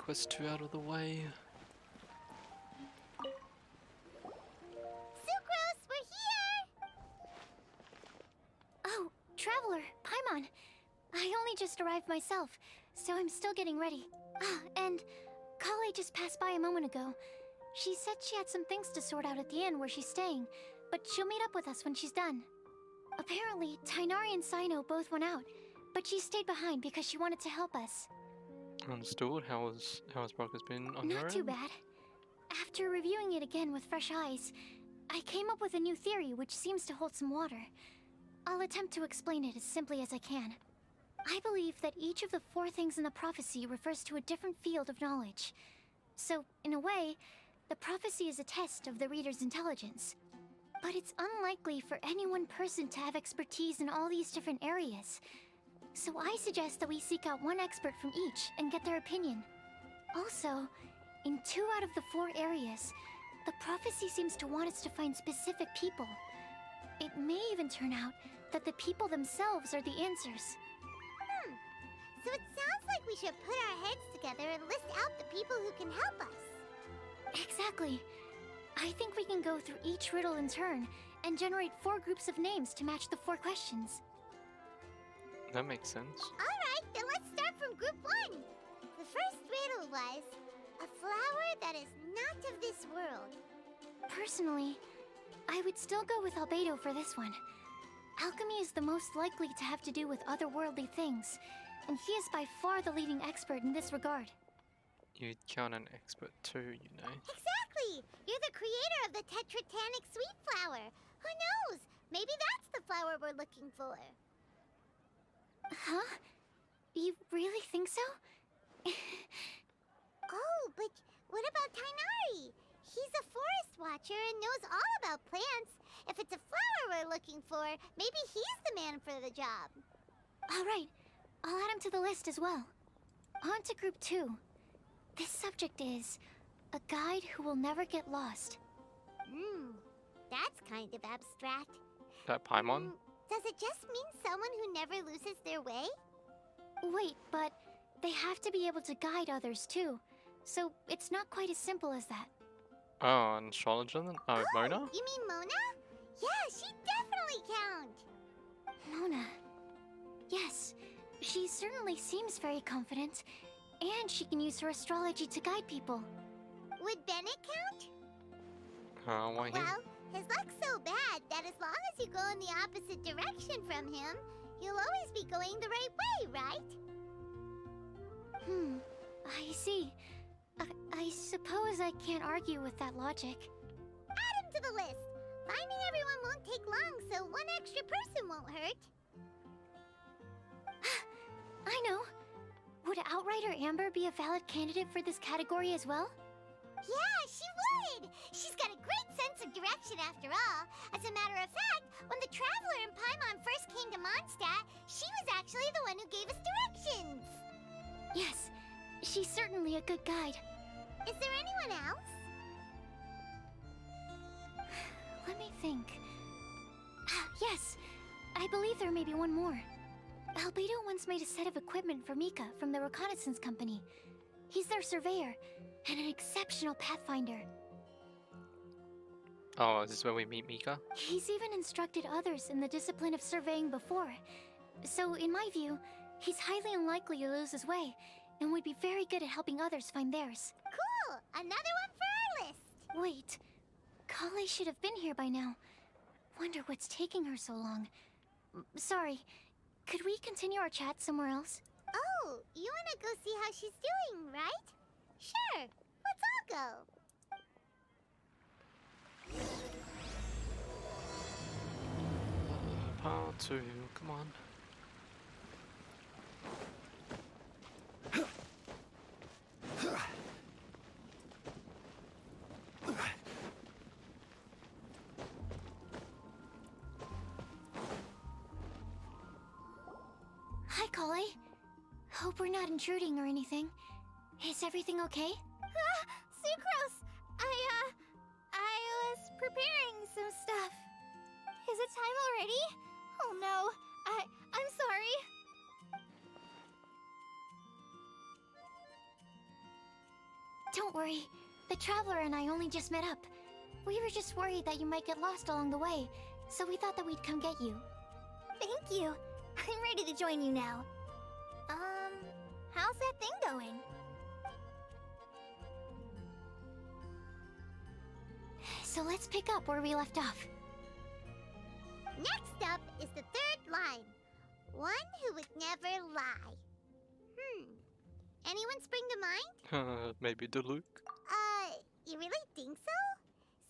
quest 2 out of the way. Sucrose, we're here! Oh, Traveler, Paimon. I only just arrived myself, so I'm still getting ready. Ah, and Kale just passed by a moment ago. She said she had some things to sort out at the inn where she's staying, but she'll meet up with us when she's done. Apparently, Tainari and Sino both went out, but she stayed behind because she wanted to help us. Understood. How's progress been on your Not end? too bad. After reviewing it again with fresh eyes, I came up with a new theory which seems to hold some water. I'll attempt to explain it as simply as I can. I believe that each of the 4 things in the prophecy refers to a different field of knowledge. So, in a way, the prophecy is a test of the reader's intelligence. But it's unlikely for any one person to have expertise in all these different areas. So I suggest that we seek out one expert from each and get their opinion. Also, in 2 out of the 4 areas, the prophecy seems to want us to find specific people. It may even turn out that the people themselves are the answers. So it sounds like we should put our heads together and list out the people who can help us. Exactly. I think we can go through each riddle in turn and generate 4 groups of names to match the 4 questions. That makes sense. Alright, then let's start from group 1. The first riddle was, a flower that is not of this world. Personally, I would still go with Albedo for this one. Alchemy is the most likely to have to do with otherworldly things, and he is by far the leading expert in this regard. You'd count an expert too, you know. Exactly! You're the creator of the tetratanic sweet flower. Who knows? Maybe that's the flower we're looking for. Huh? You really think so? Oh, but what about Tainari? He's a forest watcher and knows all about plants. If it's a flower we're looking for, maybe he's the man for the job. Alright, I'll add him to the list as well. On to group 2. This subject is a guide who will never get lost. That's kind of abstract. That Paimon? Does it just mean someone who never loses their way? Wait, but they have to be able to guide others too, so it's not quite as simple as that. Oh, an astrologer then? Oh, Mona? You mean Mona? Yeah, she definitely count. Mona. Yes, she certainly seems very confident, and she can use her astrology to guide people. Would Bennett count? Why him? Well, his luck's so bad that as long as you go in the opposite direction from him, you'll always be going the right way, right? I see. I suppose I can't argue with that logic. Add him to the list. Finding everyone won't take long, so one extra person won't hurt. I know. Would Outrider Amber be a valid candidate for this category as well? Yeah, she would! She's got a great sense of direction after all. As a matter of fact, when the Traveler and Paimon first came to Mondstadt, she was actually the one who gave us directions. Yes, she's certainly a good guide. Is there anyone else? Let me think. Yes, I believe there may be one more. Albedo once made a set of equipment for Mika from the reconnaissance company. He's their surveyor, and an exceptional pathfinder. Oh, is this where we meet Mika? He's even instructed others in the discipline of surveying before. So, in my view, he's highly unlikely to lose his way, and would be very good at helping others find theirs. Cool! Another one for our list! Wait, Kale should have been here by now. Wonder what's taking her so long. Sorry, could we continue our chat somewhere else? Oh, you wanna go see how she's doing, right? Sure, let's all go. Part 2, come on. Hi, Kale. Hope we're not intruding or anything. Is everything okay? Sucrose! I was preparing some stuff. Is it time already? Oh no, I'm sorry. Don't worry. The Traveler and I only just met up. We were just worried that you might get lost along the way, so we thought that we'd come get you. Thank you. I'm ready to join you now. How's that thing going? So let's pick up where we left off. Next up is the third line. One who would never lie. Anyone spring to mind? Maybe the Luke. You really think so?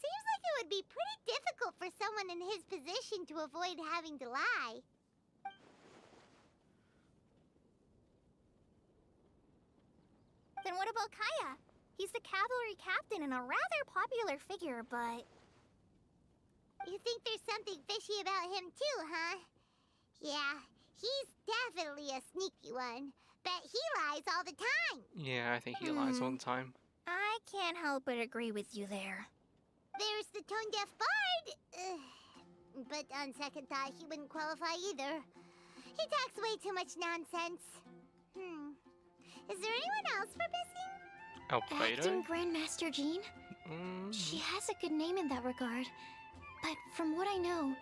Seems like it would be pretty difficult for someone in his position to avoid having to lie. Then what about Kaya? He's the cavalry captain and a rather popular figure, but... You think there's something fishy about him too, huh? Yeah, he's definitely a sneaky one. Bet he lies all the time. Yeah, I think he lies all the time. I can't help but agree with you there. There's the tone-deaf bard. But on second thought, he wouldn't qualify either. He talks way too much nonsense. Is there anyone else we're missing? Alfredo? Acting Grandmaster Jean? She has a good name in that regard. But from what I know,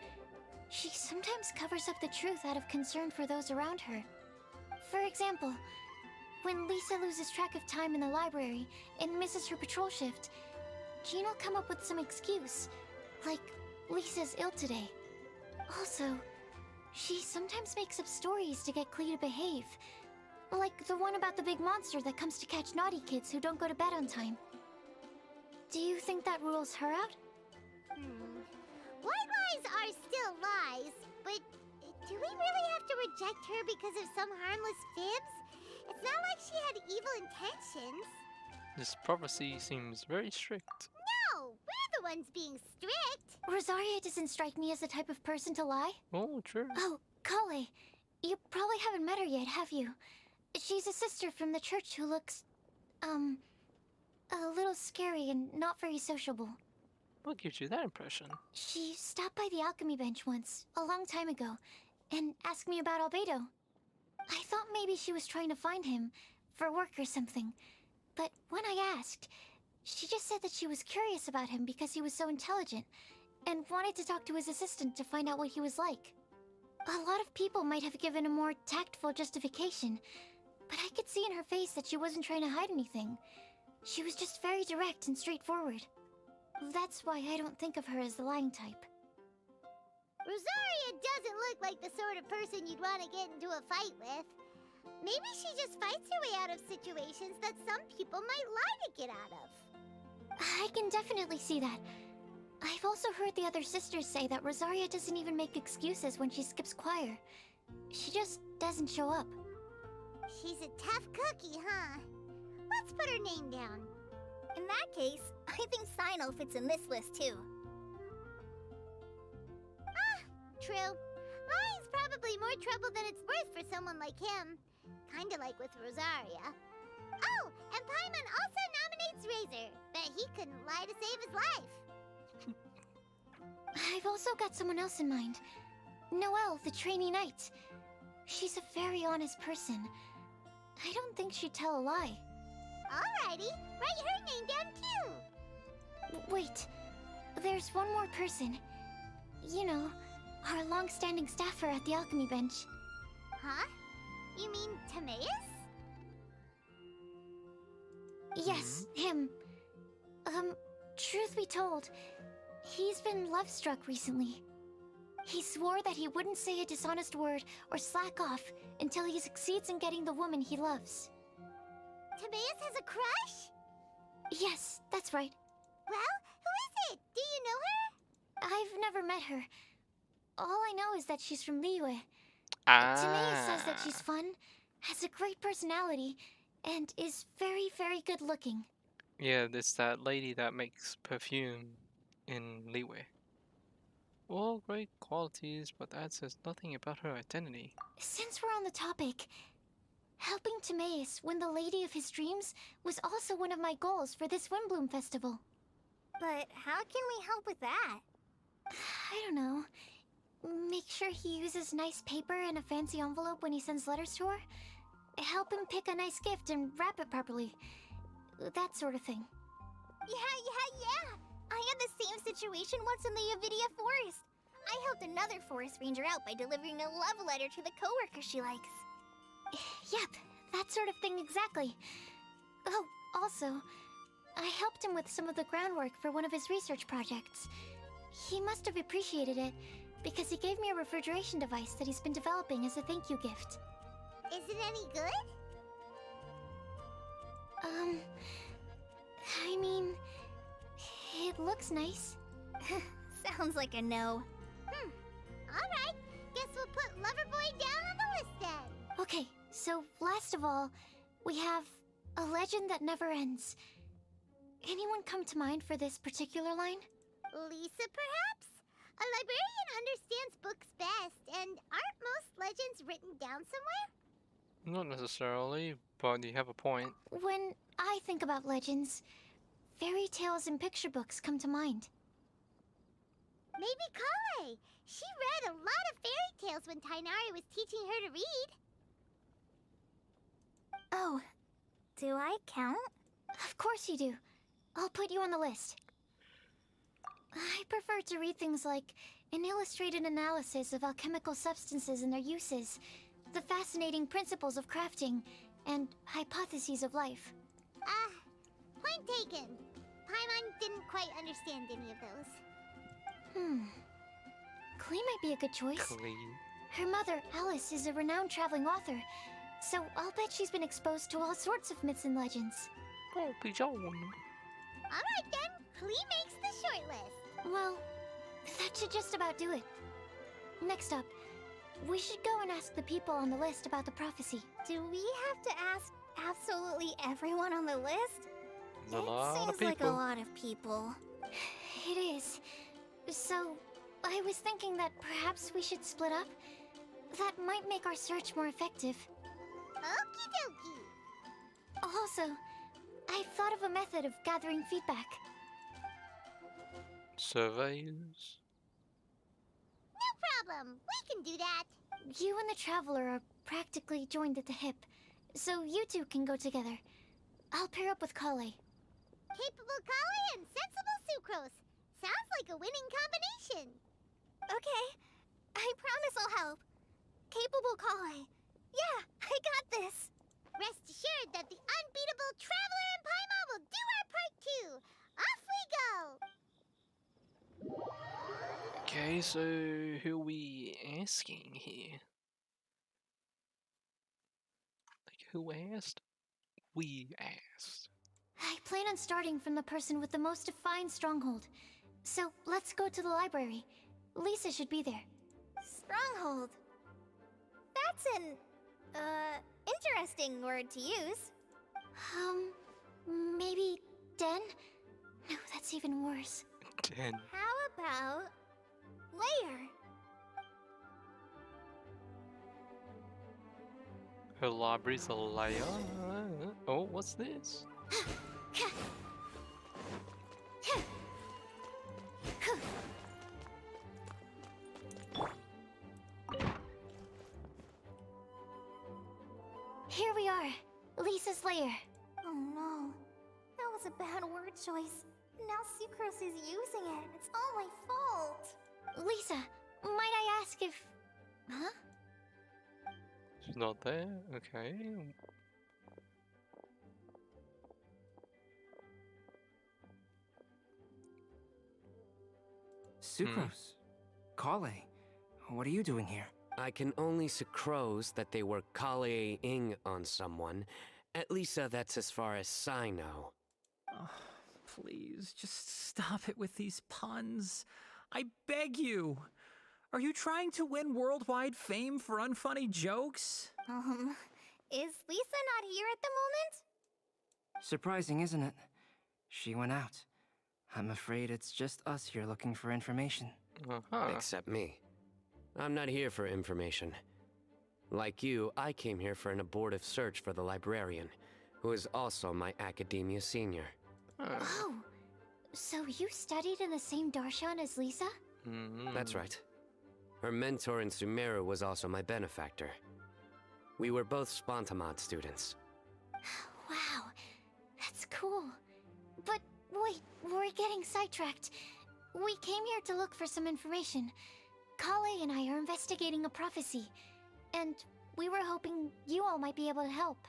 she sometimes covers up the truth out of concern for those around her. For example, when Lisa loses track of time in the library and misses her patrol shift, Jean will come up with some excuse, like Lisa's ill today. Also, she sometimes makes up stories to get Klee to behave, like the one about the big monster that comes to catch naughty kids who don't go to bed on time. Do you think that rules her out? White lies are still lies, but do we really have to reject her because of some harmless fibs? It's not like she had evil intentions. This prophecy seems very strict. No, we're the ones being strict. Rosaria doesn't strike me as the type of person to lie. Oh, true. Oh, Kale, you probably haven't met her yet, have you? She's a sister from the church who looks, a little scary and not very sociable. What gives you that impression? She stopped by the alchemy bench once, a long time ago, and asked me about Albedo. I thought maybe she was trying to find him, for work or something. But when I asked, she just said that she was curious about him because he was so intelligent, and wanted to talk to his assistant to find out what he was like. A lot of people might have given a more tactful justification, but I could see in her face that she wasn't trying to hide anything. She was just very direct and straightforward. That's why I don't think of her as the lying type. Rosaria doesn't look like the sort of person you'd want to get into a fight with. Maybe she just fights her way out of situations that some people might lie to get out of. I can definitely see that. I've also heard the other sisters say that Rosaria doesn't even make excuses when she skips choir. She just doesn't show up. She's a tough cookie, huh? Let's put her name down. In that case, I think Sino fits in this list too. True. Lying's probably more trouble than it's worth for someone like him. Kinda like with Rosaria. Oh, and Paimon also nominates Razor. Bet he couldn't lie to save his life. I've also got someone else in mind. Noelle, the trainee knight. She's a very honest person. I don't think she'd tell a lie. Alrighty, write her name down too. Wait, there's one more person. You know, our long-standing staffer at the alchemy bench. Huh? You mean Timaeus? Yes, him. Truth be told, he's been love-struck recently. He swore that he wouldn't say a dishonest word or slack off until he succeeds in getting the woman he loves. Timaeus has a crush? Yes, that's right. Well, who is it? Do you know her? I've never met her. All I know is that she's from Liyue. Timaeus says that she's fun, has a great personality, and is very, very good looking. Yeah, it's that lady that makes perfume in Liyue. All great qualities, but that says nothing about her identity. Since we're on the topic, helping Timaeus win the lady of his dreams was also one of my goals for this Windblume festival. But how can we help with that? I don't know. Make sure he uses nice paper and a fancy envelope when he sends letters to her. Help him pick a nice gift and wrap it properly. that sort of thing. Yeah. I had the same situation once in the Avidia Forest. I helped another forest ranger out by delivering a love letter to the coworker she likes. Yep, that sort of thing exactly. Oh, also, I helped him with some of the groundwork for one of his research projects. He must have appreciated it, because he gave me a refrigeration device that he's been developing as a thank you gift. Is it any good? I mean, it looks nice. Sounds like a no. Alright, guess we'll put Loverboy down on the list then. Okay, so last of all, we have a legend that never ends. Anyone come to mind for this particular line? Lisa, perhaps? A librarian understands books best, and aren't most legends written down somewhere? Not necessarily, but you have a point. When I think about legends, fairy tales and picture books come to mind. Maybe Kale. She read a lot of fairy tales when Tainari was teaching her to read. Oh, do I count? Of course you do. I'll put you on the list. I prefer to read things like an illustrated analysis of alchemical substances and their uses, the fascinating principles of crafting, and hypotheses of life. Point taken. Paimon didn't quite understand any of those. Klee might be a good choice. Clean. Her mother, Alice, is a renowned traveling author, so I'll bet she's been exposed to all sorts of myths and legends. Oh, pigeon. Alright then, Klee makes the short list. Well, that should just about do it. Next up, we should go and ask the people on the list about the prophecy. Do we have to ask absolutely everyone on the list? A lot of Seems like a people. lot of people. It is. So, I was thinking that perhaps we should split up. That might make our search more effective. Okie dokie. Also, I've thought of a method of gathering feedback. Surveys. No problem. We can do that. You and the Traveler are practically joined at the hip, so you two can go together. I'll pair up with Kale. Capable Kale and sensible Sucrose. Sounds like a winning combination. Okay. I promise I'll help. Capable Kale. Yeah, I got this. Rest assured that the unbeatable Traveler and Paimon will do our part too. Off we go. Okay, so who are we asking here? Like, who asked? We asked. I plan on starting from the person with the most defined stronghold. So let's go to the library. Lisa should be there. Stronghold. That's an, interesting word to use. Maybe den? No, that's even worse. 10. How about layer? Her library's a layer. Oh, what's this? Here we are, Lisa's lair. Oh no, that was a bad word choice. Now Sucrose is using it. It's all my fault. Lisa, might I ask if... Huh? She's not there? Okay. Sucrose. Kale. What are you doing here? I can only sucrose that they were Kale-ing on someone. At least that's as far as I know. Oh, please, just stop it with these puns. I beg you. Are you trying to win worldwide fame for unfunny jokes? Is Lisa not here at the moment? Surprising, isn't it? She went out. I'm afraid it's just us here looking for information. Uh-huh. Except me. I'm not here for information. Like you, I came here for an abortive search for the librarian, who is also my academia senior. Oh, so you studied in the same darshan as Lisa? That's right. Her mentor in Sumeru was also my benefactor. We were both Spontamod students. Wow, that's cool. But wait, we're getting sidetracked. We came here to look for some information. Kale and I are investigating a prophecy, and we were hoping you all might be able to help.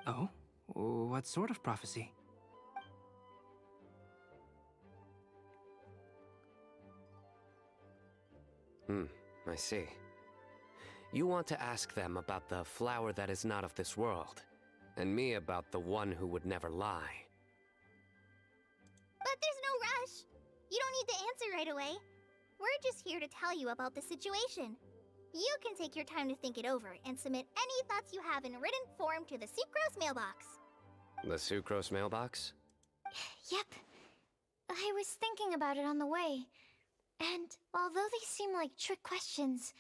Oh? What sort of prophecy? I see. You want to ask them about the flower that is not of this world, and me about the one who would never lie. But there's no rush. You don't need to answer right away. We're just here to tell you about the situation. You can take your time to think it over and submit any thoughts you have in written form to the Sucrose mailbox. The Sucrose mailbox? Yep. I was thinking about it on the way. And although they seem like trick questions,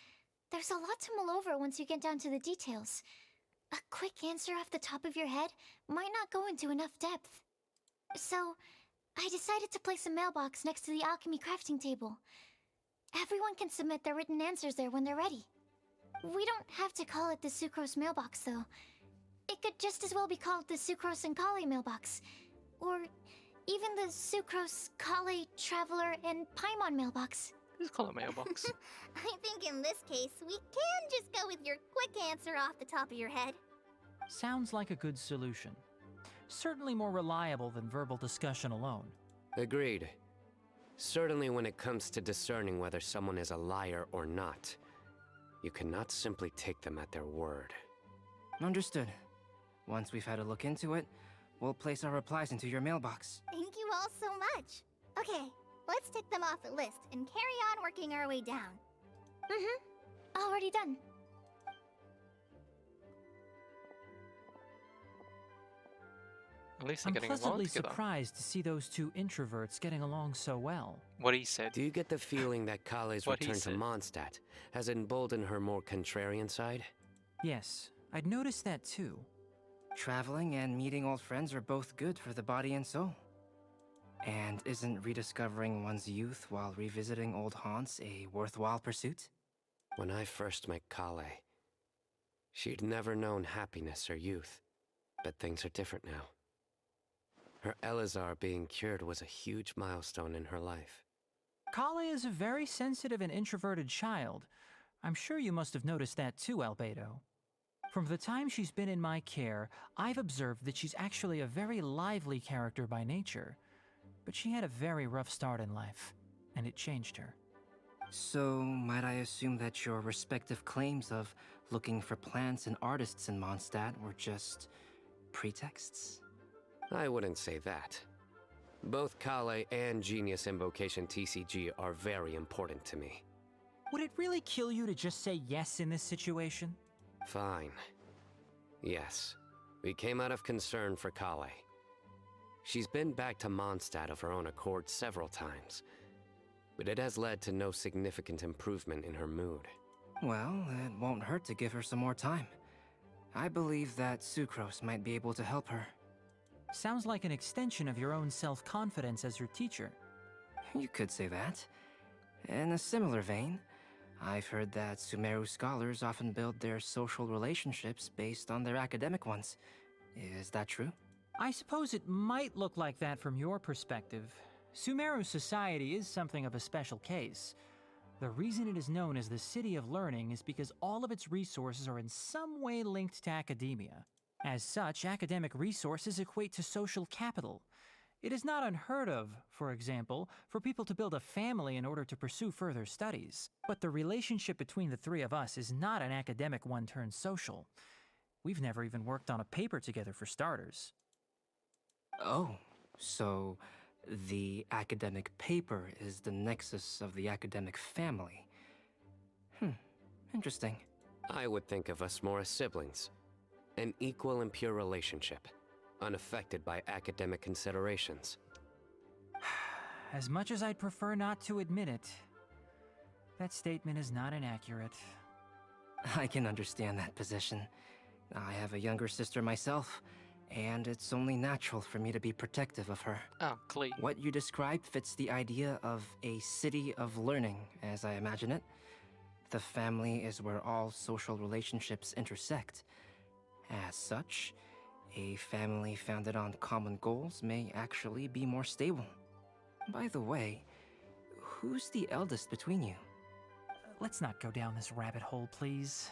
there's a lot to mull over once you get down to the details. A quick answer off the top of your head might not go into enough depth. So, I decided to place a mailbox next to the alchemy crafting table. Everyone can submit their written answers there when they're ready. We don't have to call it the Sucrose mailbox, though. It could just as well be called the Sucrose and Kale mailbox. Or even the Sucrose, Kale, Traveler, and Paimon mailbox. Just call it mailbox. I think in this case, we can just go with your quick answer off the top of your head. Sounds like a good solution. Certainly more reliable than verbal discussion alone. Agreed. Certainly when it comes to discerning whether someone is a liar or not, you cannot simply take them at their word. Understood. Once we've had a look into it, we'll place our replies into your mailbox. Thank you all so much. Okay, let's tick them off the list and carry on working our way down. Already done. At least they're I'm getting along pleasantly together. surprised to see those two introverts getting along so well. What he said. Do you get the feeling that Kale's What he return to said. Mondstadt has emboldened her more contrarian side? Yes, I'd noticed that too. Traveling and meeting old friends are both good for the body and soul. And isn't rediscovering one's youth while revisiting old haunts a worthwhile pursuit? When I first met Kale, she'd never known happiness or youth. But things are different now. Her Elazar being cured was a huge milestone in her life. Kale is a very sensitive and introverted child. I'm sure you must have noticed that too, Albedo. From the time she's been in my care, I've observed that she's actually a very lively character by nature. But she had a very rough start in life, and it changed her. So, might I assume that your respective claims of looking for plants and artists in Mondstadt were just pretexts? I wouldn't say that. Both Kale and Genius Invocation TCG are very important to me. Would it really kill you to just say yes in this situation? Fine. Yes, we came out of concern for Kale. She's been back to Mondstadt of her own accord several times, but it has led to no significant improvement in her mood. Well, it won't hurt to give her some more time. I believe that Sucrose might be able to help her. Sounds like an extension of your own self-confidence as your teacher. You could say that. In a similar vein, I've heard that Sumeru scholars often build their social relationships based on their academic ones. Is that true? I suppose it might look like that from your perspective. Sumeru society is something of a special case. The reason it is known as the City of Learning is because all of its resources are in some way linked to academia. As such, academic resources equate to social capital. It is not unheard of, for example, for people to build a family in order to pursue further studies. But the relationship between the three of us is not an academic one turned social. We've never even worked on a paper together for starters. Oh, so the academic paper is the nexus of the academic family. Interesting. I would think of us more as siblings. An equal and pure relationship, unaffected by academic considerations. As much as I'd prefer not to admit it, that statement is not inaccurate. I can understand that position. I have a younger sister myself, and it's only natural for me to be protective of her. Oh, Klee. What you described fits the idea of a city of learning, as I imagine it. The family is where all social relationships intersect. As such, A family founded on common goals may actually be more stable. By the way, who's the eldest between you? Let's not go down this rabbit hole, please.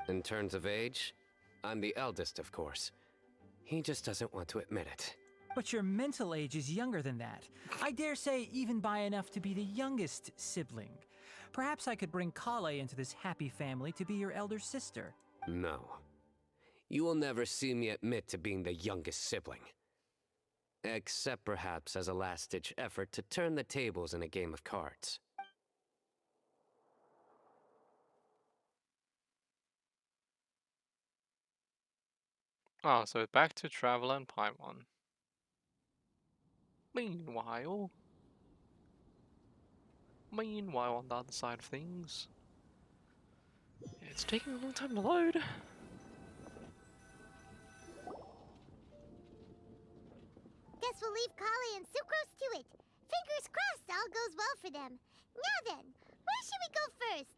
In terms of age, I'm the eldest, of course. He just doesn't want to admit it. But your mental age is younger than that. I dare say even by enough to be the youngest sibling. Perhaps I could bring Kale into this happy family to be your elder sister. No. You will never see me admit to being the youngest sibling. Except perhaps as a last-ditch effort to turn the tables in a game of cards. Oh, so back to Traveler and Paimon. Meanwhile, on the other side of things, it's taking a long time to load. Guess we'll leave Kali and Sucrose to it. Fingers crossed all goes well for them. Now then, where should we go first?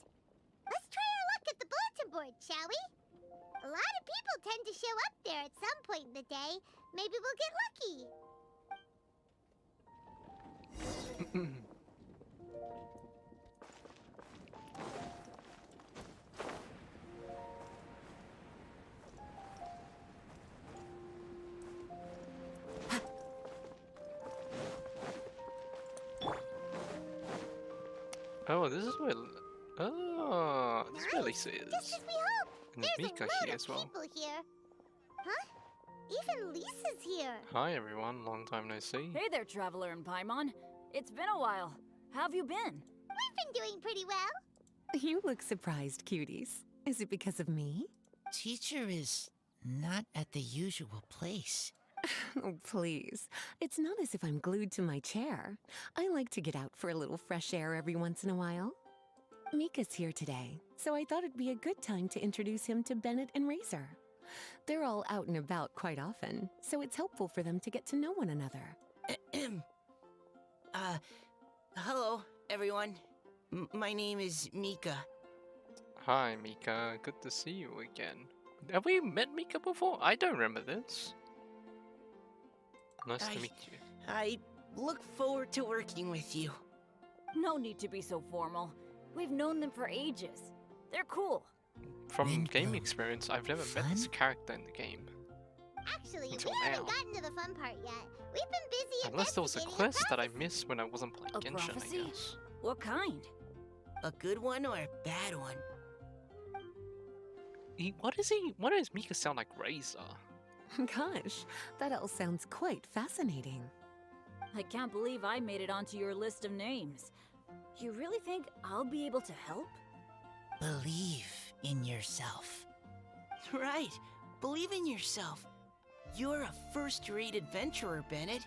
Let's try our luck at the bulletin board, shall we? A lot of people tend to show up there at some point in the day. Maybe we'll get lucky. Oh, this is where. Oh, this is where Lisa Just is. as we hoped. And There's Mika a lot here of as well. people here. Huh? Even Lisa's here. Hi everyone, long time no see. Hey there, Traveler and Paimon. It's been a while. How have you been? We've been doing pretty well. You look surprised, cuties. Is it because of me? Teacher is not at the usual place. Oh, please. It's not as if I'm glued to my chair. I like to get out for a little fresh air every once in a while. Mika's here today, so I thought it'd be a good time to introduce him to Bennett and Razor. They're all out and about quite often, so it's helpful for them to get to know one another. Hello, everyone. My name is Mika. Hi Mika, good to see you again. Have we met Mika before? I don't remember this. Nice to meet you. I look forward to working with you. No need to be so formal. We've known them for ages. They're cool. From Windblume. game experience, I've never met this Fun? character in the game. Actually, Until we haven't now. gotten to the fun part yet. We've been busy Unless there was a investigating quest that I prophecy. missed when I wasn't playing A Genshin, prophecy? I guess. What kind? A good one or a bad one? What does Mika sound like Razor? Gosh, that all sounds quite fascinating. I can't believe I made it onto your list of names. You really think I'll be able to help? Believe in yourself. Right. Believe in yourself. You're a first-rate adventurer, Bennett.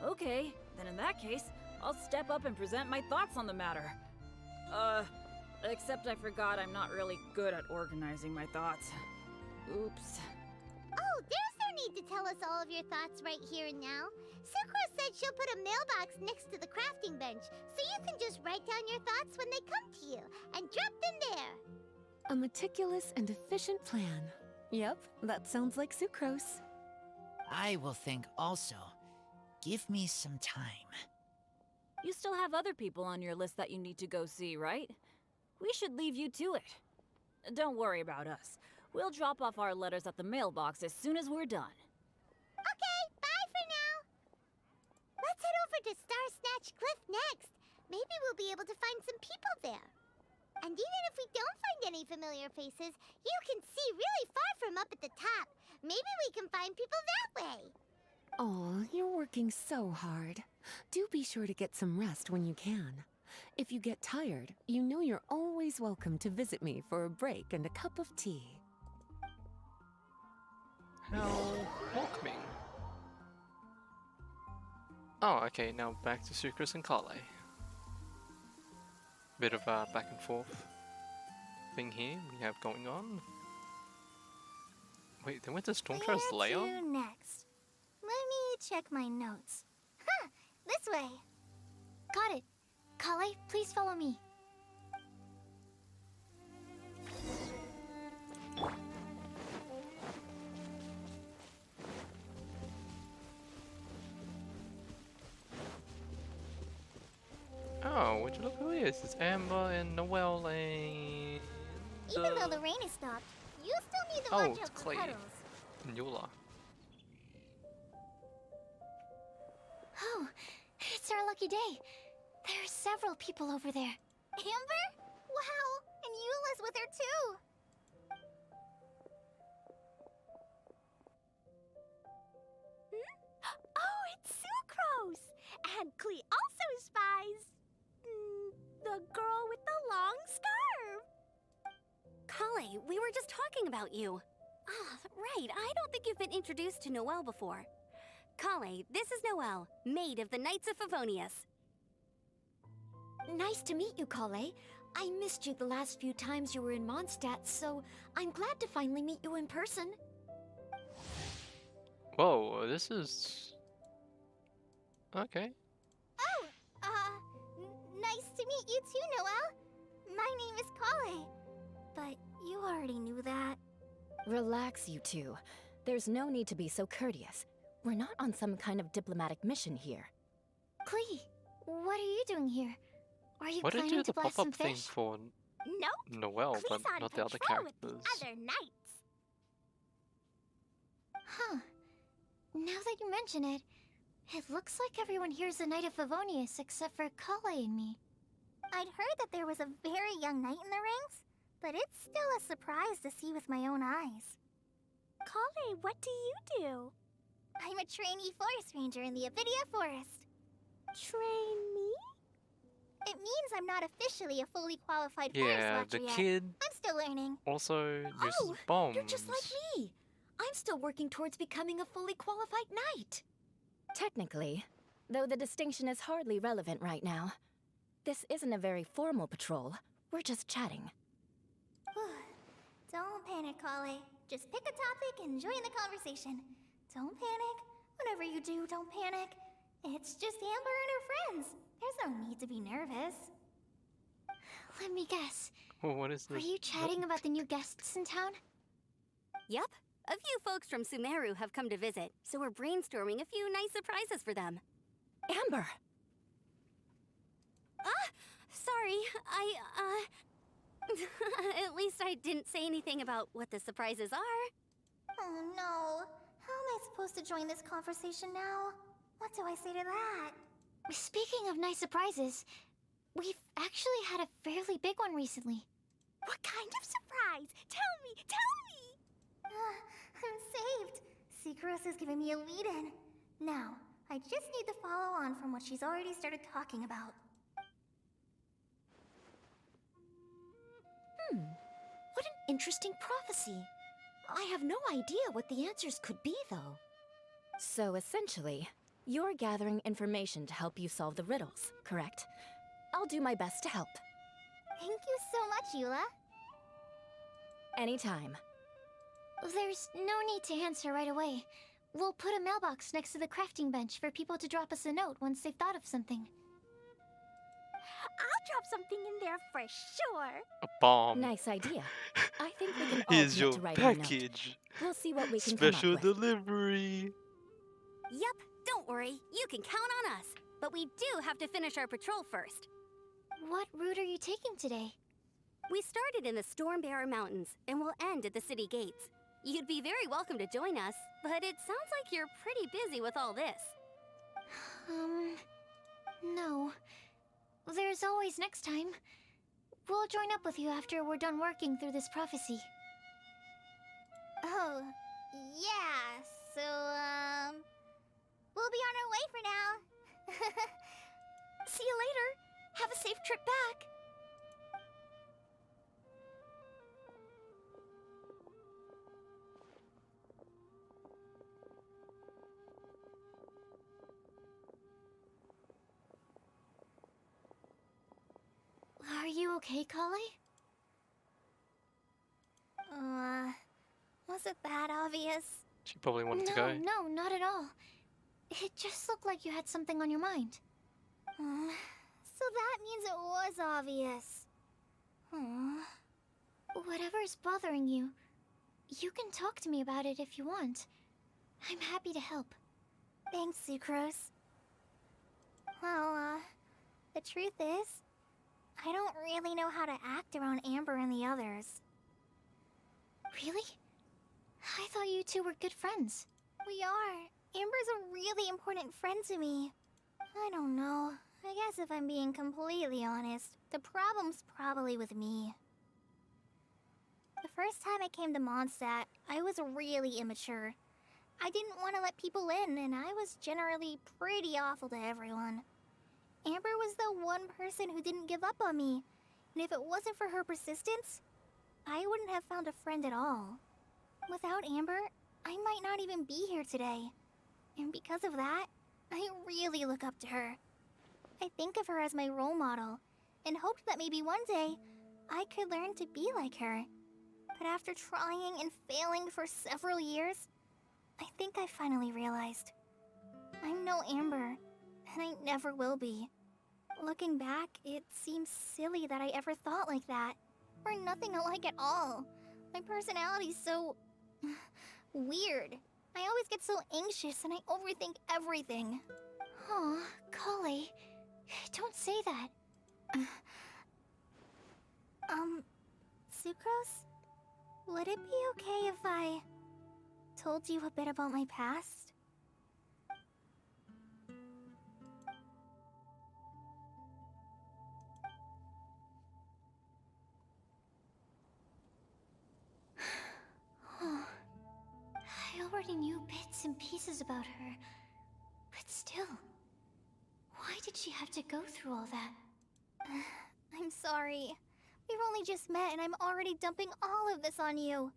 Okay, then in that case, I'll step up and present my thoughts on the matter. Except I forgot I'm not really good at organizing my thoughts. Oops. Oh, there's no need to tell us all of your thoughts right here and now. Sucrose said she'll put a mailbox next to the crafting bench, so you can just write down your thoughts when they come to you, and drop them there. A meticulous and efficient plan. Yep, that sounds like Sucrose. I will think also. Give me some time. You still have other people on your list that you need to go see, right? We should leave you to it. Don't worry about us. We'll drop off our letters at the mailbox as soon as we're done. Okay, bye for now. Let's head over to Star Snatch Cliff next. Maybe we'll be able to find some people there. And even if we don't find any familiar faces, you can see really far from up at the top. Maybe we can find people that way. Oh, you're working so hard. Do be sure to get some rest when you can. If you get tired, you know you're always welcome to visit me for a break and a cup of tea. How welcoming. Oh, okay, now back to Sucrose and Kale. Bit of a back and forth thing here we have going on. Wait, they went to Stormtrow's lair? Where to next? Let me check my notes. Huh, this way. Got it. Kale, please follow me. This is Amber and Noelle and... Even though the rain has stopped, you still need to Oh, watch it's out for Clay. puddles. and Yola. Oh, it's our lucky day. There are several people over there. Amber? Wow, and Eula's with her too. Oh, it's Sucrose! And Klee also spies the girl with the long scarf. Kale, we were just talking about you. Ah, right, I don't think you've been introduced to Noelle before. Kale, this is Noelle, maid of the Knights of Favonius. Nice to meet you, Kale. I missed you the last few times you were in Mondstadt, so I'm glad to finally meet you in person. Whoa, this is... Okay. Oh, nice to meet you too, Noelle. My name is Kale. But you already knew that. Relax, you two. There's no need to be so courteous. We're not on some kind of diplomatic mission here. Klee, what are you doing here? Are you Why did planning you do to the blast some pop-up thing fish? for Nope. Noelle, Klee's but on not the other patrol with characters? the other knights. Huh. Now that you mention it, it looks like everyone here is a Knight of Favonius except for Kale and me. I'd heard that there was a very young knight in the rings, but it's still a surprise to see with my own eyes. Kale, what do you do? I'm a trainee forest ranger in the Avidia Forest. Trainee? It means I'm not officially a fully qualified Yeah, forest the watcher yet. kid I'm still learning. also uses Oh, bombs. You're just like me. I'm still working towards becoming a fully qualified knight. Technically, though the distinction is hardly relevant right now. This isn't a very formal patrol. We're just chatting. Don't panic, Kale. Just pick a topic and join the conversation. Don't panic. Whatever you do, don't panic. It's just Amber and her friends. There's no need to be nervous. Let me guess. Oh, what is Were this? you chatting about the new guests in town? Yup. A few folks from Sumeru have come to visit, so we're brainstorming a few nice surprises for them. Amber! Sorry, At least I didn't say anything about what the surprises are. Oh no. How am I supposed to join this conversation now? What do I say to that? Speaking of nice surprises, we've actually had a fairly big one recently. What kind of surprise? Tell me, tell me! I'm saved. Secros is giving me a lead-in. Now, I just need to follow on from what she's already started talking about. What an interesting prophecy. I have no idea what the answers could be, though. So essentially, you're gathering information to help you solve the riddles, correct? I'll do my best to help. Thank you so much, Eula. Anytime. There's no need to answer right away. We'll put a mailbox next to the crafting bench for people to drop us a note once they've thought of something. I'll drop something in there for sure. A bomb. Nice idea. I think we can all Here's commit your to writing a note. package. We'll see what we can Special come up with. delivery. Yep, don't worry. You can count on us. But we do have to finish our patrol first. What route are you taking today? We started in the Stormbearer Mountains, and we'll end at the city gates. You'd be very welcome to join us, but it sounds like you're pretty busy with all this. No. There's always next time. We'll join up with you after we're done working through this prophecy. Oh, yeah, so, we'll be on our way for now. See you later. Have a safe trip back. Are you okay, Kale? Was it that obvious? She probably wanted to go. No, not at all. It just looked like you had something on your mind. So that means it was obvious. Whatever's bothering you, you can talk to me about it if you want. I'm happy to help. Thanks, Sucrose. Well, the truth is, I don't really know how to act around Amber and the others. Really? I thought you two were good friends. We are. Amber's a really important friend to me. I don't know. I guess if I'm being completely honest, the problem's probably with me. The first time I came to Mondstadt, I was really immature. I didn't want to let people in, and I was generally pretty awful to everyone. Amber was the one person who didn't give up on me, and if it wasn't for her persistence, I wouldn't have found a friend at all. Without Amber, I might not even be here today. And because of that, I really look up to her. I think of her as my role model, and hoped that maybe one day, I could learn to be like her. But after trying and failing for several years, I think I finally realized. I'm no Amber, and I never will be. Looking back, it seems silly that I ever thought like that. We're nothing alike at all. My personality's so... weird. I always get so anxious and I overthink everything. Aw, Kale, don't say that. Sucrose? Would it be okay if I told you a bit about my past? I already knew bits and pieces about her, but still, why did she have to go through all that? I'm sorry. We've only just met and I'm already dumping all of this on you.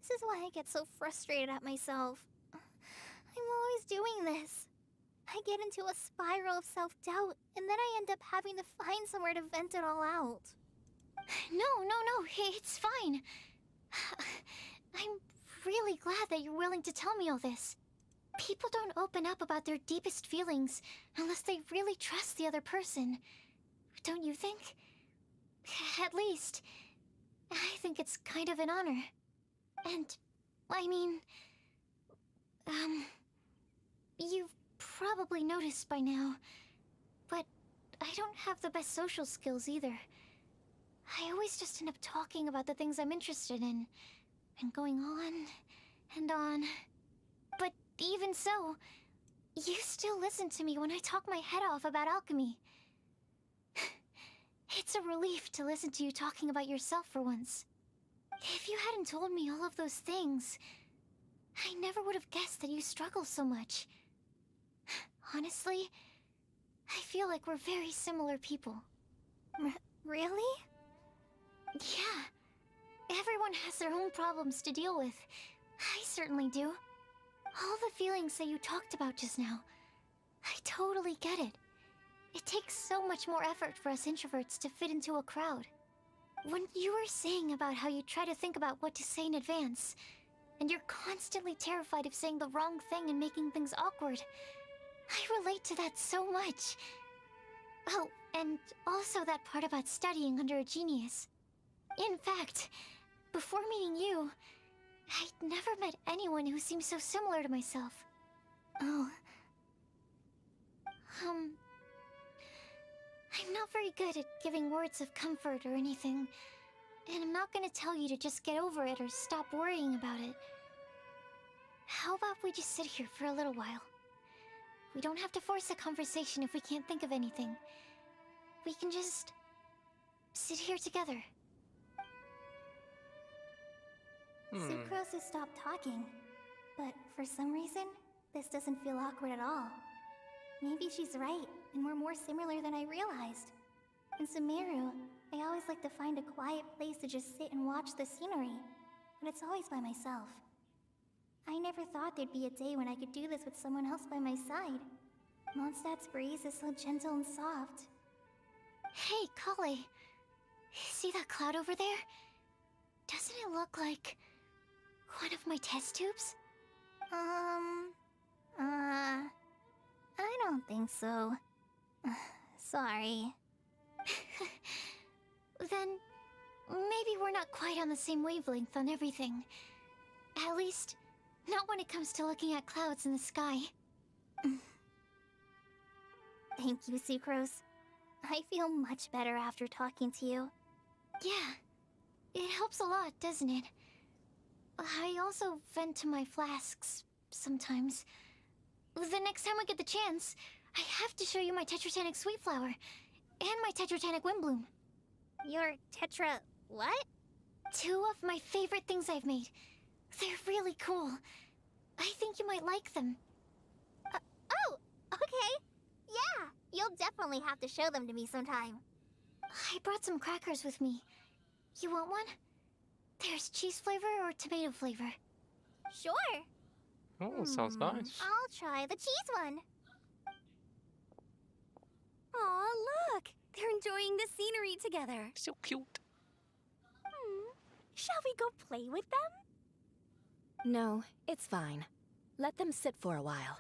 This is why I get so frustrated at myself. I'm always doing this. I get into a spiral of self-doubt, and then I end up having to find somewhere to vent it all out. No, it's fine. I'm really glad that you're willing to tell me all this. People don't open up about their deepest feelings unless they really trust the other person. Don't you think? At least, I think it's kind of an honor. And, I mean... you've probably noticed by now, but I don't have the best social skills either. I always just end up talking about the things I'm interested in, and going on and on. But even so, you still listen to me when I talk my head off about alchemy. It's a relief to listen to you talking about yourself for once. If you hadn't told me all of those things, I never would have guessed that you struggle so much. Honestly, I feel like we're very similar people. Really? Yeah. Everyone has their own problems to deal with. I certainly do. All the feelings that you talked about just now, I totally get it. It takes so much more effort for us introverts to fit into a crowd. When you were saying about how you try to think about what to say in advance, and you're constantly terrified of saying the wrong thing and making things awkward, I relate to that so much. Oh, and also that part about studying under a genius. In fact, before meeting you, I'd never met anyone who seemed so similar to myself. Oh. I'm not very good at giving words of comfort or anything, and I'm not gonna tell you to just get over it or stop worrying about it. How about we just sit here for a little while? We don't have to force a conversation if we can't think of anything. We can just sit here together. Sucrose has stopped talking, but for some reason, this doesn't feel awkward at all. Maybe she's right, and we're more similar than I realized. In Sumeru, I always like to find a quiet place to just sit and watch the scenery, but it's always by myself. I never thought there'd be a day when I could do this with someone else by my side. Mondstadt's breeze is so gentle and soft. Hey, Kale. See that cloud over there? Doesn't it look like one of my test tubes? I don't think so. Sorry. Then, maybe we're not quite on the same wavelength on everything. At least, not when it comes to looking at clouds in the sky. Thank you, Sucrose. I feel much better after talking to you. Yeah, it helps a lot, doesn't it? I also vent to my flasks sometimes. The next time I get the chance, I have to show you my Tetratanic Sweet Flower and my Tetratanic Windblume. Your Tetra... what? 2 of my favorite things I've made. They're really cool. I think you might like them. Oh, okay. Yeah, you'll definitely have to show them to me sometime. I brought some crackers with me. You want one? There's cheese flavor or tomato flavor. Sure. Oh, sounds nice. I'll try the cheese one. Aw, look! They're enjoying the scenery together. So cute. Shall we go play with them? No, it's fine. Let them sit for a while.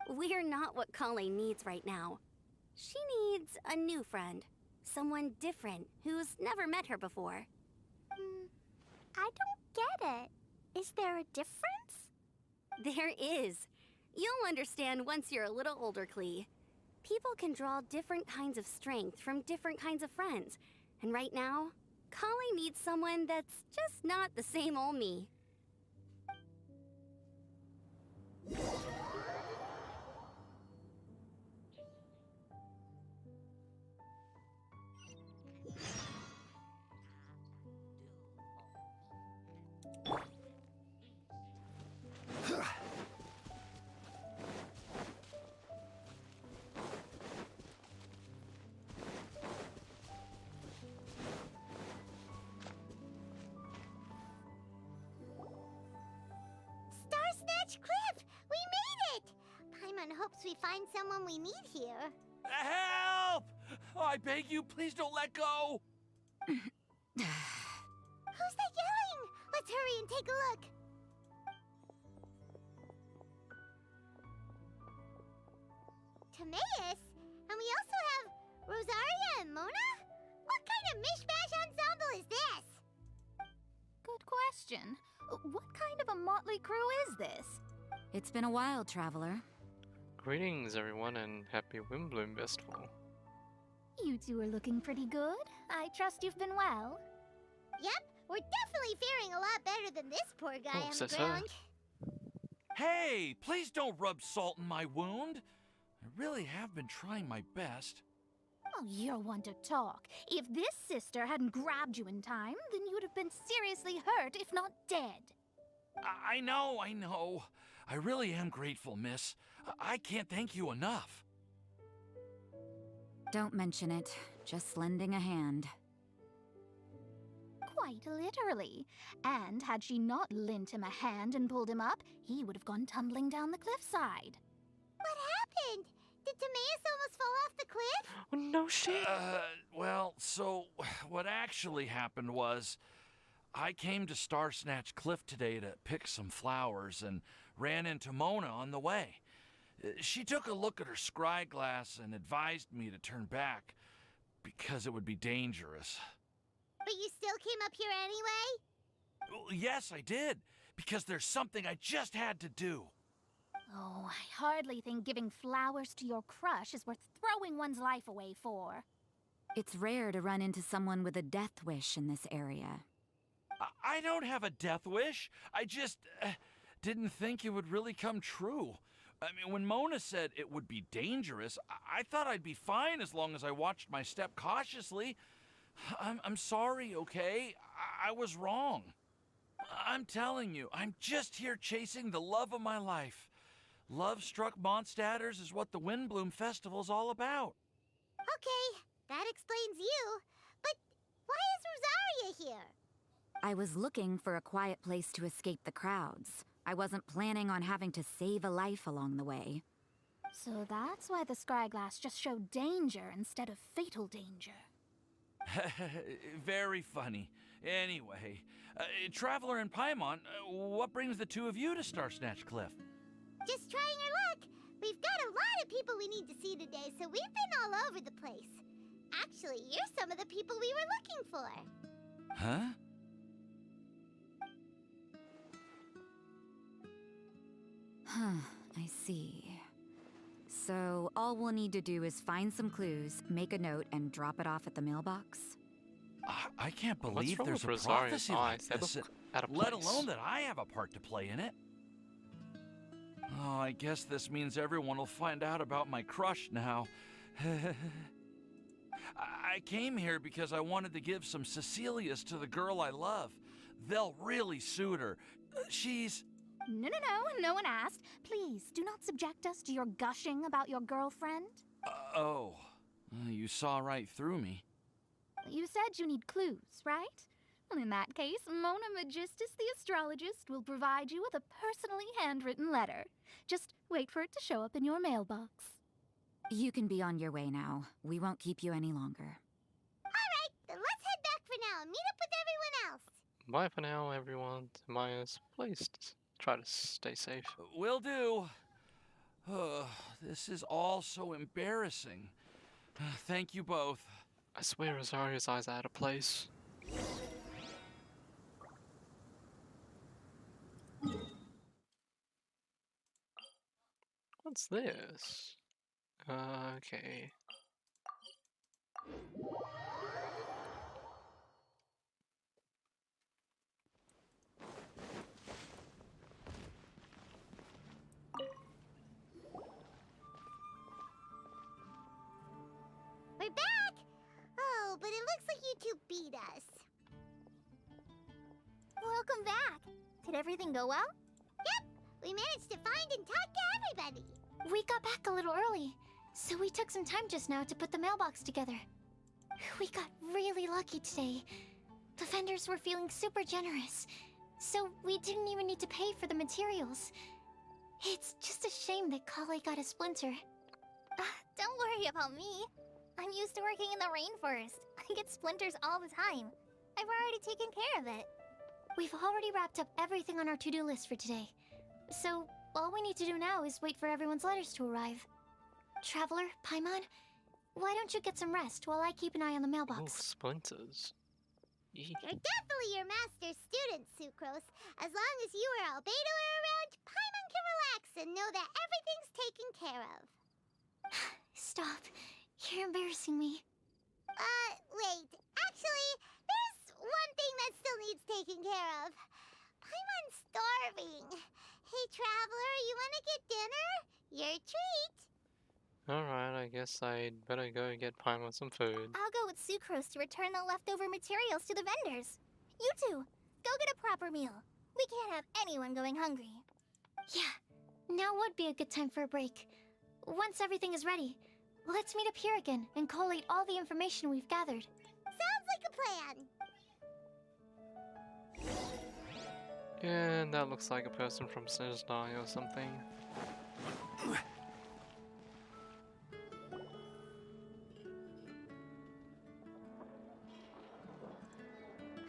We're not what Colleen needs right now. She needs a new friend. Someone different who's never met her before. I don't get it. Is there a difference? There is. You'll understand once you're a little older, Klee. People can draw different kinds of strength from different kinds of friends. And right now, Colleen needs someone that's just not the same old me. Cliff! We made it! Paimon hopes we find someone we need here. Help! I beg you, please don't let go! Who's that yelling? Let's hurry and take a look. Timaeus? And we also have Rosaria and Mona? What kind of mishmash ensemble is this? Good question. What kind of a motley crew is this? It's been a while, Traveler. Greetings, everyone, and happy Windblume Festival. You two are looking pretty good. I trust you've been well. Yep, we're definitely faring a lot better than this poor guy on the says ground. Hey, please don't rub salt in my wound. I really have been trying my best. Oh, you're one to talk. If this sister hadn't grabbed you in time, then you'd have been seriously hurt, if not dead. I know. I really am grateful, miss. I can't thank you enough. Don't mention it. Just lending a hand. Quite literally. And had she not lent him a hand and pulled him up, he would have gone tumbling down the cliffside. What happened? Did Timaeus almost fall off the cliff? Oh, no shit! Well, so what actually happened was I came to Star Snatch Cliff today to pick some flowers and ran into Mona on the way. She took a look at her scry glass and advised me to turn back because it would be dangerous. But you still came up here anyway? Well, yes, I did, because there's something I just had to do. Oh, I hardly think giving flowers to your crush is worth throwing one's life away for. It's rare to run into someone with a death wish in this area. I don't have a death wish. I just didn't think it would really come true. I mean, when Mona said it would be dangerous, I thought I'd be fine as long as I watched my step cautiously. I'm sorry, okay? I was wrong. I'm telling you, I'm just here chasing the love of my life. Love-struck Mondstadters is what the Windblume Festival's all about. Okay, that explains you. But why is Rosaria here? I was looking for a quiet place to escape the crowds. I wasn't planning on having to save a life along the way. So that's why the scryglass just showed danger instead of fatal danger. Very funny. Anyway, Traveler and Paimon, what brings the two of you to Star Snatch Cliff? Just trying our luck. We've got a lot of people we need to see today, so we've been all over the place. Actually, you're some of the people we were looking for. Huh? Huh, I see. So all we'll need to do is find some clues, make a note, and drop it off at the mailbox? I can't What's believe wrong there's a with Rosario's prophecy like eyes? They this, look out of let place. alone that I have a part to play in it. Oh, I guess this means everyone will find out about my crush now. I came here because I wanted to give some Cecilias to the girl I love. They'll really suit her. She's... No, no one asked. Please, do not subject us to your gushing about your girlfriend. Oh, you saw right through me. You said you need clues, right? Well, in that case, Mona Magistus the astrologist will provide you with a personally handwritten letter. Just wait for it to show up in your mailbox. You can be on your way now. We won't keep you any longer. Alright, then let's head back for now and meet up with everyone else. Bye for now, everyone. Maya's please try to stay safe. Will do. This is all so embarrassing. Thank you both. I swear Rosario's eyes are out of place. What's this? Okay. We're back! Oh, but it looks like you two beat us. Welcome back. Did everything go well? Yep, we managed to find and talk to everybody. We got back a little early, so we took some time just now to put the mailbox together. We got really lucky today. The vendors were feeling super generous, so we didn't even need to pay for the materials. It's just a shame that Kale got a splinter. Don't worry about me. I'm used to working in the rainforest. I get splinters all the time. I've already taken care of it. We've already wrapped up everything on our to-do list for today. So, all we need to do now is wait for everyone's letters to arrive. Traveler, Paimon, why don't you get some rest while I keep an eye on the Oh, mailbox? splinters. Eek. You're definitely your master's student, Sucrose. As long as you or Albedo are around, Paimon can relax and know that everything's taken care of. Stop. You're embarrassing me. Wait. Actually, there's one thing that still needs taking care of. Paimon's starving. Hey, Traveler, you want to get dinner? Your treat. Alright, I guess I'd better go get Paimon some food. I'll go with Sucrose to return the leftover materials to the vendors. You two, go get a proper meal. We can't have anyone going hungry. Yeah, now would be a good time for a break. Once everything is ready, let's meet up here again and collate all the information we've gathered. Sounds like a plan. And that looks like a person from Snezhnaya or something.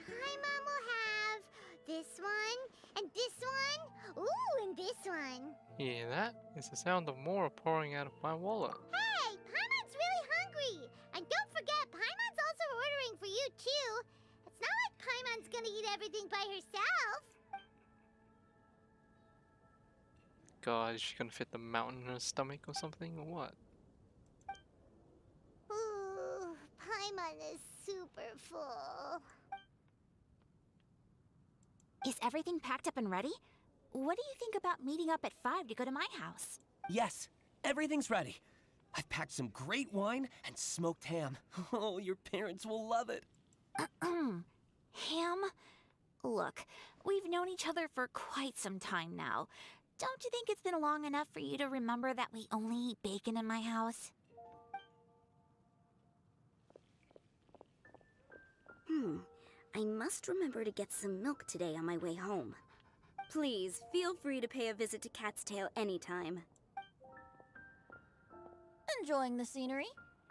Paimon will have this one, and this one, ooh, and this one. Yeah, that is the sound of more pouring out of my wallet. Hey, Paimon's really hungry! And don't forget, Paimon's also ordering for you, too. It's not like Paimon's gonna eat everything by herself. God, is she gonna fit the mountain in her stomach or something, or what? Ooh, Paimon is super full. Is everything packed up and ready? What do you think about meeting up at 5 to go to my house? Yes, everything's ready. I've packed some great wine and smoked ham. Oh, your parents will love it. Ham? Look, we've known each other for quite some time now. Don't you think it's been long enough for you to remember that we only eat bacon in my house? I must remember to get some milk today on my way home. Please, feel free to pay a visit to Cat's Tail anytime. Enjoying the scenery?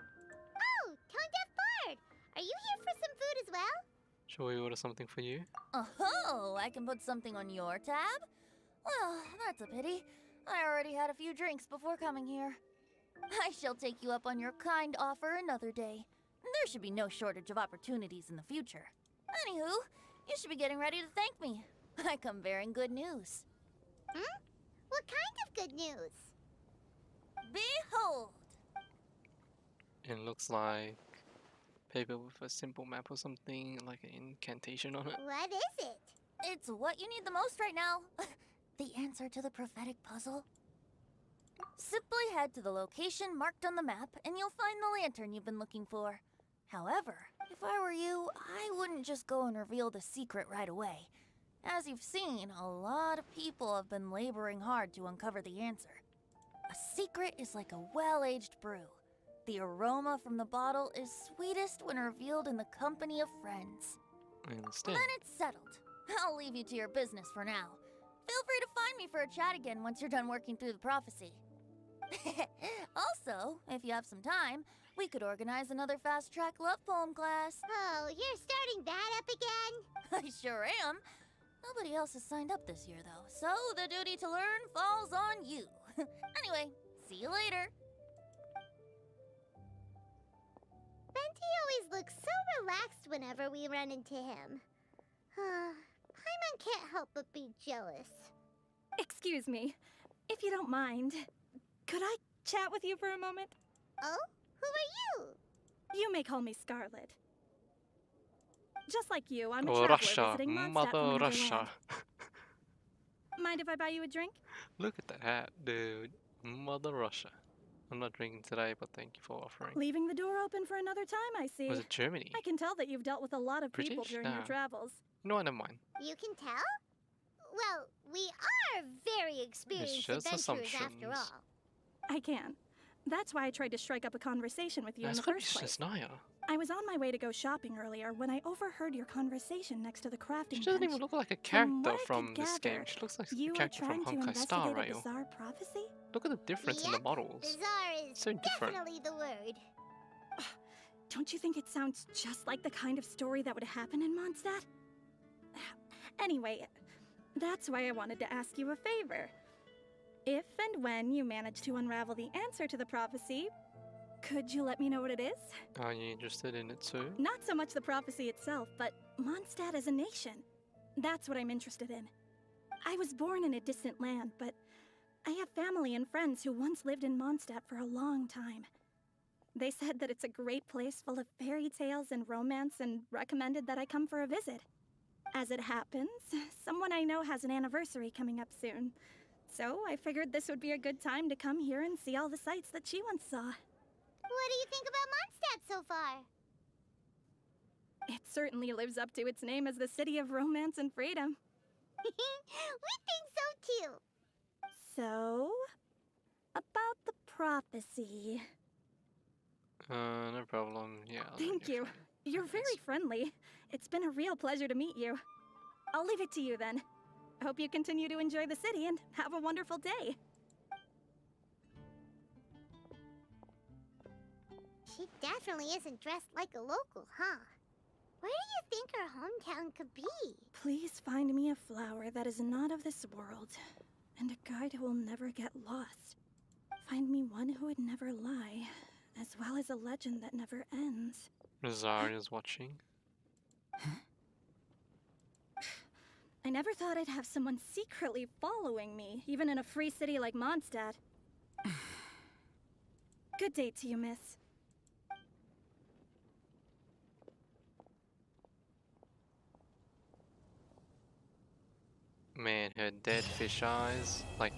Oh, Tone Deaf Bard! Are you here for some food as well? Shall we order something for you? Oh, I can put something on your tab? Well, that's a pity. I already had a few drinks before coming here. I shall take you up on your kind offer another day. There should be no shortage of opportunities in the future. Anywho, you should be getting ready to thank me. I come bearing good news. What kind of good news? Behold! It looks like paper with a simple map or something, like an incantation on it. What is it? It's what you need the most right now. The answer to the prophetic puzzle. Simply head to the location marked on the map and you'll find the lantern you've been looking for. However, if I were you, I wouldn't just go and reveal the secret right away. As you've seen, a lot of people have been laboring hard to uncover the answer. A secret is like a well-aged brew. The aroma from the bottle is sweetest when revealed in the company of friends. I understand. Then it's settled. I'll leave you to your business for now. Feel free to find me for a chat again once you're done working through the prophecy. Also, if you have some time, we could organize another fast-track love poem class. Oh, you're starting that up again? I sure am. Nobody else has signed up this year, though, so the duty to learn falls on you. Anyway, see you later. Benti always looks so relaxed whenever we run into him. Paimon can't help but be jealous. Excuse me, if you don't mind, could I chat with you for a moment? Oh? Who are you? You may call me Scarlet. Just like you, I'm a Oh, traveler Russia, visiting Mondstadt mother from another Russia. land. Mind if I buy you a drink? Look at that hat, dude. Mother Russia. I'm not drinking today, but thank you for offering. Leaving the door open for another time, I see. Was it Germany? I can tell that you've dealt with a lot of people British? during your Nah. travels. No, I don't mind. You can tell? Well, we are very experienced just adventurers after assumptions. all. I can. That's why I tried to strike up a conversation with you in the That's first place. Naya. I was on my way to go shopping earlier when I overheard your conversation next to the crafting She doesn't bench. even look like a From character what I from could this game. gather, She looks like you a are character trying from to Honkai Star investigate a Rail. bizarre prophecy? Look at the difference in the models. Bizarre is So different. definitely the word. Don't you think it sounds just like the kind of story that would happen in Mondstadt? Anyway, that's why I wanted to ask you a favor. If and when you manage to unravel the answer to the prophecy, could you let me know what it is? Are you interested in it too? Not so much the prophecy itself, but Mondstadt as a nation. That's what I'm interested in. I was born in a distant land, but I have family and friends who once lived in Mondstadt for a long time. They said that it's a great place full of fairy tales and romance and recommended that I come for a visit. As it happens, someone I know has an anniversary coming up soon. So I figured this would be a good time to come here and see all the sights that she once saw. What do you think about Mondstadt so far? It certainly lives up to its name as the city of romance and freedom. We think so too. So, about the prophecy. No problem. Yeah. Thank you. You're very friendly. It's been a real pleasure to meet you. I'll leave it to you then. Hope you continue to enjoy the city and have a wonderful day. She definitely isn't dressed like a local, huh? Where do you think her hometown could be? Please find me a flower that is not of this world, and a guide who will never get lost. Find me one who would never lie, as well as a legend that never ends. Rosaria's watching. I never thought I'd have someone secretly following me, even in a free city like Mondstadt. Good day to you, miss. Man, her dead fish eyes, like